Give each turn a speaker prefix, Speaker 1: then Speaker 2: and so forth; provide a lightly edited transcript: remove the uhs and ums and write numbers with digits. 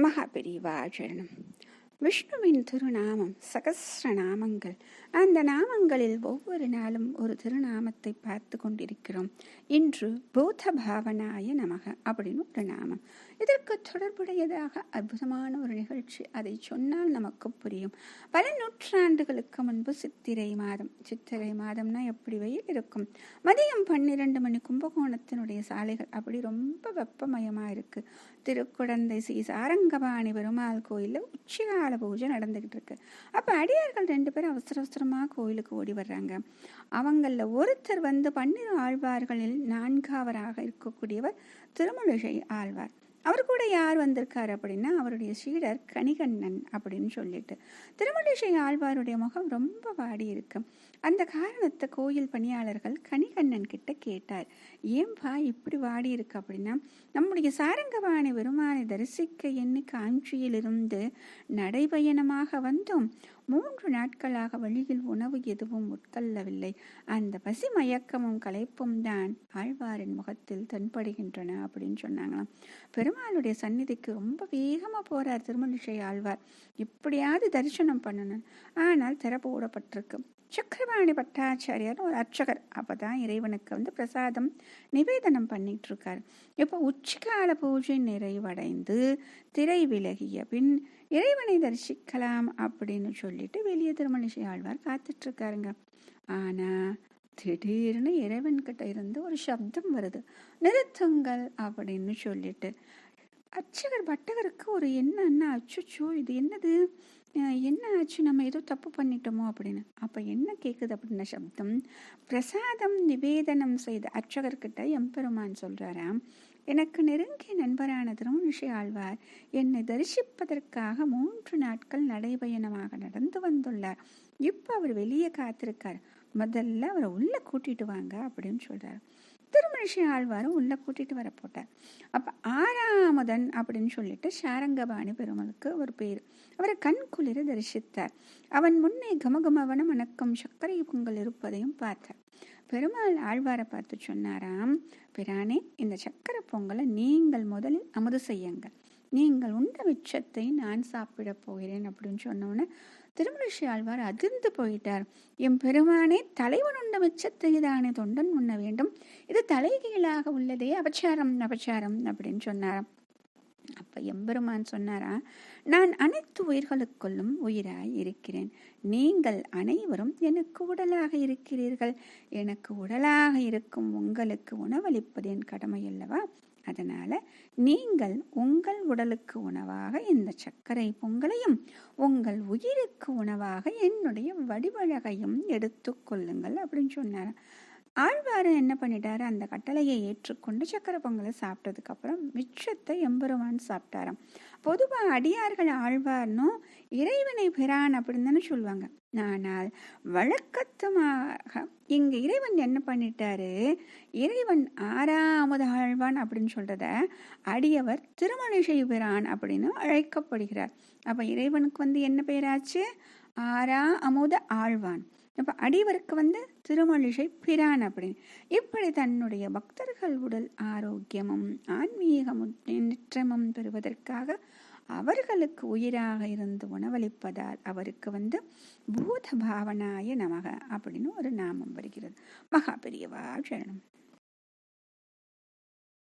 Speaker 1: மகாபெரிவா சரணம். விஷ்ணுவின் திருநாமம் சகஸ்ரநாமங்கள். அந்த நாமங்களில் ஒவ்வொரு நாளும் ஒரு திருநாமத்தை பார்த்து கொண்டிருக்கிறோம். இன்று பூத பாவனாய நமக அப்படின்னு ஒரு நாமம். இதற்கு தொடர்புடையதாக அற்புதமான ஒரு நிகழ்ச்சி. அதை சொன்னால் நமக்கு புரியும். பல நூற்றாண்டுகளுக்கு முன்பு சித்திரை மாதம்னா எப்படி வெயில் இருக்கும். மதியம் 12 மணி கும்பகோணத்தினுடைய சாலைகள் அப்படி ரொம்ப வெப்பமயமா இருக்கு. திருக்குடந்தை ஸ்ரீ சாரங்கபாணி பெருமாள் கோயிலில் உச்சிகால பூஜை நடந்துகிட்டு இருக்கு. அப்ப அடியார்கள் 2 பேரும் அவசர அவசரமா கோயிலுக்கு ஓடி வர்றாங்க. அவங்கள ஒருத்தர் 12 ஆழ்வார்களில் 4ஆவராக இருக்கக்கூடியவர் திருமழிசை ஆழ்வார். அவர் கூட யார் வந்திருக்காரு அப்படின்னா அவருடைய சீடர் கணிகண்ணன் அப்படின்னு சொல்லிட்டு. திருமழிசை ஆழ்வாருடைய முகம் ரொம்ப வாடி இருக்கு. அந்த காரணத்தை கோயில் பணியாளர்கள் கணிகண்ணன் கிட்ட கேட்டார். ஏன்பா இப்படி வாடி இருக்கு அப்படின்னா, நம்முடைய சாரங்கபாணி பெருமானை தரிசிக்க எண்ணி காஞ்சியிலிருந்து நடைபயணமாக வந்தோம். 3 நாட்களாக வழியில் உணவு எதுவும் உட்கொள்ளவில்லை. அந்த பசி மயக்கமும் களைப்பும் தான் ஆழ்வாரின் முகத்தில் தென்படுகின்றன அப்படின்னு சொன்னாங்களாம். பெருமாளுடைய சந்நிதிக்கு ரொம்ப வேகமா போறார் திருமழிசை ஆழ்வார். எப்படியாவது தரிசனம் பண்ணணும். ஆனால் திறப்போடப்பட்டிருக்கு. சக்கரபாணி பட்டாச்சாரியார் ஒரு அர்ச்சகர் அப்பதான் இறைவனுக்கு பிரசாதம் நிவேதனம் பண்ணிட்டு இருக்காரு. இப்போ உச்சிகால பூஜை நிறைவடைந்து திரை விலகிய பின் இறைவனை தரிசிக்கலாம் அப்படின்னு சொல்லிட்டு வெளியே திருமழிசை ஆழ்வார் காத்துட்டு இருக்காருங்க. ஆனா திடீர்னு இறைவன் கிட்ட இருந்து ஒரு சப்தம் வருது. நிறுத்துங்கள் அப்படின்னு சொல்லிட்டு. அர்ச்சகர் பட்டகருக்கு ஒரு என்னன்னா, அச்சுச்சோ இது என்னது, என்ன ஆச்சு, நம்ம ஏதோ தப்பு பண்ணிட்டோமோ அப்படின்னு. அப்ப என்ன கேக்குது அப்படின்னா சப்தம். பிரசாதம் நிவேதனம் செய்த அர்ச்சகர்கிட்ட எம்பெருமான் சொல்றாராம், எனக்கு நெருங்கிய நண்பரான திருமழிசை ஆழ்வார் என்னை தரிசிப்பதற்காக 3 நாட்கள் நடைபயணமாக நடந்து வந்துள்ளார். இப்ப அவர் வெளியே காத்திருக்கார். முதல்ல அவரை உள்ள கூட்டிட்டு வாங்க அப்படின்னு சொல்றாரு. திருமழிசை ஆழ்வாரும் உள்ள கூட்டிட்டு வர போட்டார். அப்ப ஆறாமதன் அப்படின்னு சொல்லிட்டு சாரங்கபாணி பெருமாளுக்கு ஒரு பேர். அவரை கண் குளிர தரிசித்தார். அவன் முன்னே கமகமவன மணக்கம் சர்க்கரை பொங்கல் இருப்பதையும் பார்த்தார். பெருமாள் ஆழ்வாரை பார்த்து சொன்னாராம், பிரானே, இந்த சக்கரை பொங்கலை நீங்கள் முதலில் அமுது செய்யுங்கள். நீங்கள் உண்ட மிச்சத்தை நான் சாப்பிட போகிறேன் அப்படின்னு சொன்னோன்னு திருமழிசை ஆழ்வார் அதிர்ந்து போயிட்டார். எம் பெருமானே, தலைவன் உண்ட மிச்சத்தை தானே தொண்டன் உண்ண வேண்டும். இது தலைகீழாக உள்ளதே, அபச்சாரம் அபச்சாரம் அப்படின்னு சொன்னாராம். அப்ப எம்பெருமான் சொன்னாரா, நான் அனைத்து உயிர்களுக்குள்ளும் உயிராய் இருக்கிறேன். நீங்கள் அனைவரும் எனக்கு உடலாக இருக்கிறீர்கள். எனக்கு உடலாக இருக்கும் உங்களுக்கு உணவளிப்பது என் கடமை அல்லவா? அதனால நீங்கள் உங்கள் உடலுக்கு உணவாக இந்த சர்க்கரை பொங்கலையும் உங்கள் உயிருக்கு உணவாக என்னுடைய வடிவழகையும் எடுத்து கொள்ளுங்கள் அப்படின்னு சொன்னார். ஆழ்வார் என்ன பண்ணிட்டாரு, அந்த கட்டளையை ஏற்றுக்கொண்டு சக்கரை பொங்கலை சாப்பிட்டதுக்கு அப்புறம் மிச்சத்தை எம்பெருமான் சாப்பிட்டாராம். பொதுவா அடியார்கள் ஆழ்வார்னும் இறைவனை பிரான் அப்படின்னு தானே சொல்லுவாங்க. ஆனால் வழக்கத்துமாக இங்க இறைவன் என்ன பண்ணிட்டாரு, இறைவன் ஆறாமது ஆழ்வான் அப்படின்னு சொல்றத அடியவர் திருமழிசை பிரான் அப்படின்னு அழைக்கப்படுகிறார். அப்ப இறைவனுக்கு என்ன பெயராச்சு, ஆறா அமுத ஆழ்வான். அப்ப அடியவருக்கு திருமழிசை பிரான் அப்படின்னு. இப்படி தன்னுடைய பக்தர்கள் உடல் ஆரோக்கியமும் ஆன்மீக முன்னேற்றமும் பெறுவதற்காக அவர்களுக்கு உயிராக இருந்து உணவளிப்பதால் அவருக்கு பூத பாவனாய நமக அப்படின்னு ஒரு நாமம் வருகிறது. மகாபெரியவா சரணம்.